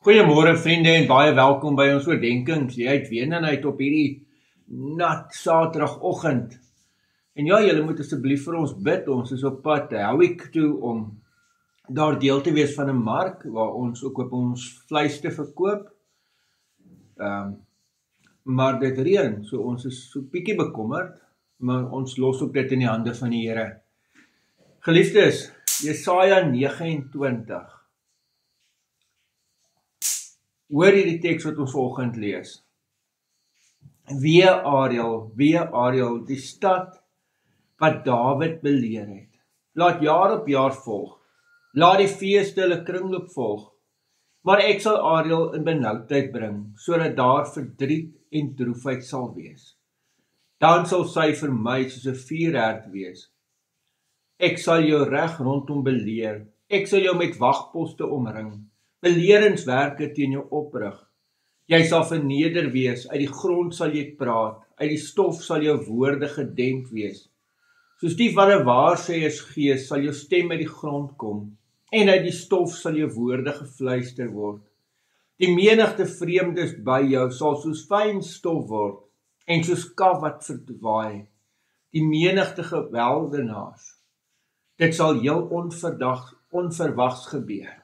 Goeiemôre vriende en baie welkom by ons oordenkings. Jy uit Weenenheid op hierdie nat Saterdagoggend. En ja, julle moet asseblief vir ons bid. Ons is op pad Howick toe om daar deel te wees van 'n mark waar ons ook op ons vleis te verkoop. Maar dit reën, so ons is so bietjie bekommerd, maar ons los ook dit in die hande van die Here. Geliefdes, Jesaja 29. Hoor hierdie teks wat ons vanoggend lees. Wee Ariel, die stad wat Dawid beleer het. Laat jaar op jaar volg. Laat die feeste hulle kringloop volg. Maar ek sal Ariel in benoudheid bring, sodat daar verdriet en droefheid sal wees. Dan sal sy vir my soos 'n vuurherd wees. Ek sal jou reg rondom beleer. Ek sal jou met wagposte omring. Beleeringswerke teen jou oprig. Jy sal verneder wees, uit die grond sal jy praat, uit die stof sal jou woorde gedemp wees. Soos die van 'n waarsêersgees sal jou stem uit die grond kom, en uit die stof sal jou woorde gefluister word. Die menigte vreemdes by jou sal soos fyn stof word, en soos kaf wat verdwaai. Die menigte geweldenaars. Dit sal heel onverwags gebeur.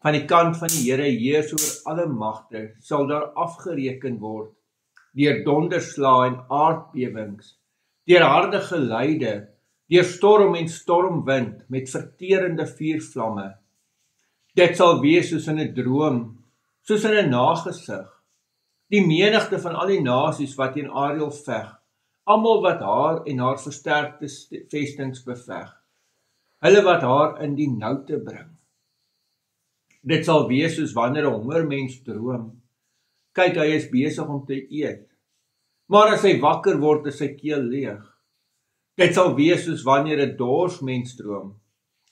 Van die kant van die Here heers oor alle magte, sal daar afgereken word, deur donderslae en aardbewings, deur harde geluide, deur storm en stormwind, met verterende vuurvlamme. Dit sal wees soos in 'n droom, soos in 'n nagesig. Die menigte van al die nasies wat teen Ariel veg, almal wat haar en haar versterkte vestings beveg, hulle wat haar in die noute bring. Dit sal wees soos wanneer 'n hongermens droom. Kyk, hy is besig om te eet. Maar as hy wakker word, is sy keel leeg. Dit sal wees soos wanneer 'n dorsmens droom.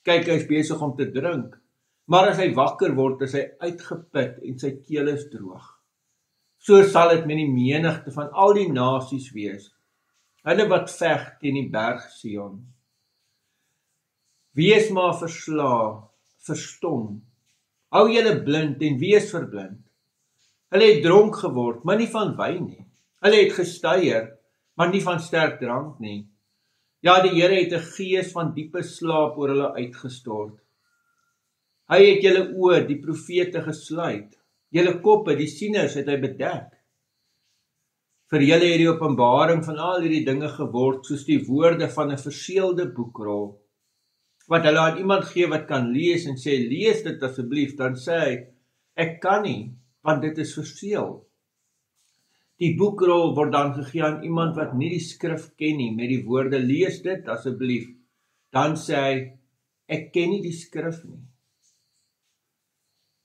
Kyk, hy is besig om te drink. Maar as hy wakker word, is hy uitgeput en sy keel is droog. So sal dit met die menigte van al die nasies wees, hulle wat veg teen die berg Sion. Wees maar verstom. Hou julle blind en wees verblind. Hulle het dronk geword, maar nie van wyn nie. Hulle het gestuier, maar nie van sterk drank nie. Ja, die Here het 'n gees van diepe slaap oor hulle uitgestort. Hy het julle oë, die profete, gesluit. Julle koppe, die sieners, het hy bedek. Vir julle het die openbaring van al hierdie dinge geword, soos die woorde van 'n verseelde boekrol. Wat hulle aan iemand gee wat kan lees en sê, lees dit asseblief, dan sê hy, ek kan nie, want dit is verseël. Die boekrol word dan gegee aan iemand wat nie die skrif ken nie, met die woorde, lees dit asseblief. Dan sê hy, ek ken nie die skrif nie.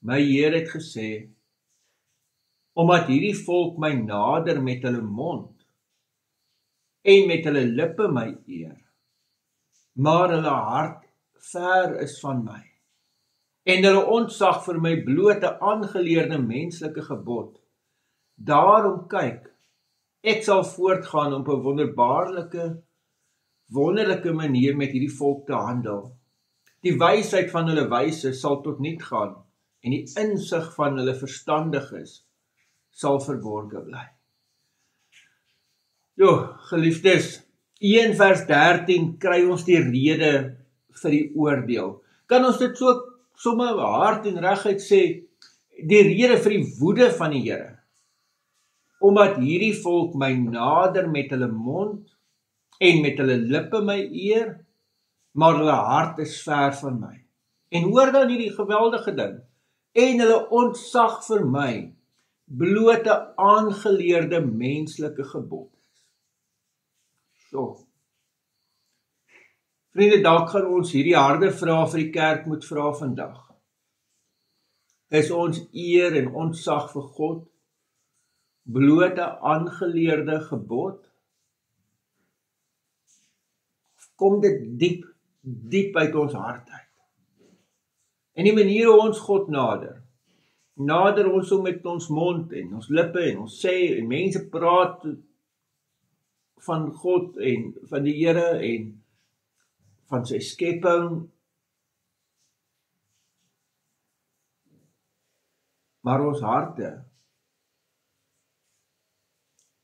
My Heer het gesê, omdat hierdie volk my nader met hulle mond, en met hulle lippe my eer, maar hulle hart ver is van my, en hulle ontzag vir my blote aangeleerde menslike gebod. Daarom kyk, ek sal voortgaan op 'n wonderlike manier met hierdie volk te handel. Die wysheid van hulle wyse sal tot niet gaan, en die insig van hulle verstandiges sal verborge bly. Geliefdes, 1 vers 13 kry ons die rede vir die oordeel. Kan ons dit so sommer hard en reguit sê, die rede vir die woede van die Here? Omdat hierdie volk my nader met hulle mond en met hulle lippe my eer, maar hulle hart is ver van my. En hoor dan hierdie geweldige ding, en hulle ontzag vir my blote aangeleerde menslike gebod is. Vriende, dalk gaan ons hierdie harde vraag vir die kerk moet vra vandag. Is ons eer en ontzag vir God blote aangeleerde gebod? Of kom dit diep uit ons hart uit? En die manier hoe ons God nader ons so met ons mond en ons lippe en ons sê en mense praat van God en van die Here en van sy skepping Maar ons harte,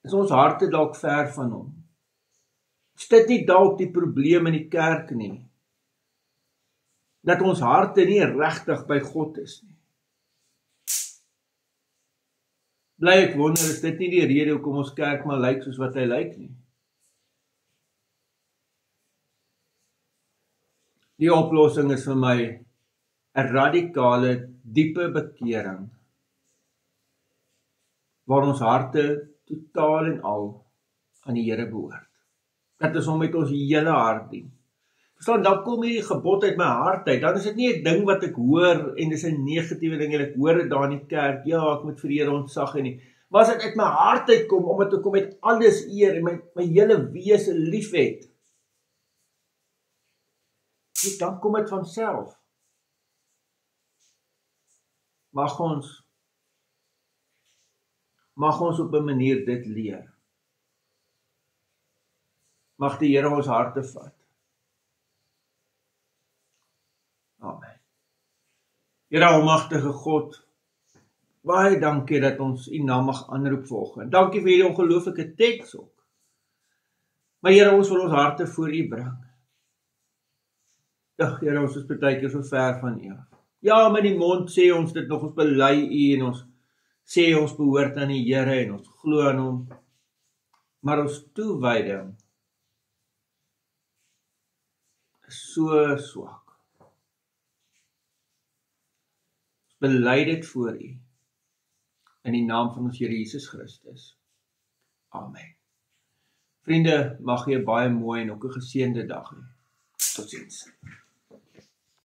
is ons harte dalk ver van hom? Is dit nie dalk die probleem in die kerk nie? Dat ons harte nie regtig by God is nie. Bly ek wonder, is dit nie die rede hoekom ons kerk maar lyk soos wat hy lyk nie? Die oplossing is vir my 'n radikale, diepe bekering, waar ons harte totaal en al aan die Here behoort. Dat is hom met ons hele hart dien. Verstaan, dan kom hierdie gebod uit my hart uit, dan is dit nie 'n ding wat ek hoor, en dis 'n negatiewe ding, en ek hoor dit daar in die kerk, ja, ek moet vir die Here ontzag nie. Maar as dit uit my hart uitkom, omdat ek hom met alles eer, en my hele wese lief het, dan kom dit van self. Mag ons op 'n manier dit leer. Mag die Here ons harte vat. Amen. Here almagtige God, baie dankie dat ons U naam mag aanroep vanoggend. Dankie vir hierdie ongelooflike teks ook. Maar Here, ons wil ons harte voor U bring. Ja, Here, ons is baie keer so ver van U. Ja, met die mond sê ons dit nog, ons bely U, en ons sê ons behoort aan die Here, en ons glo aan Hom. Maar ons toewyding is so swak. Ons bely dit voor U, in die naam van ons Here Jesus Christus. Amen. Vriende, mag jy 'n baie mooi en ook 'n geseënde dag hê. Totsiens.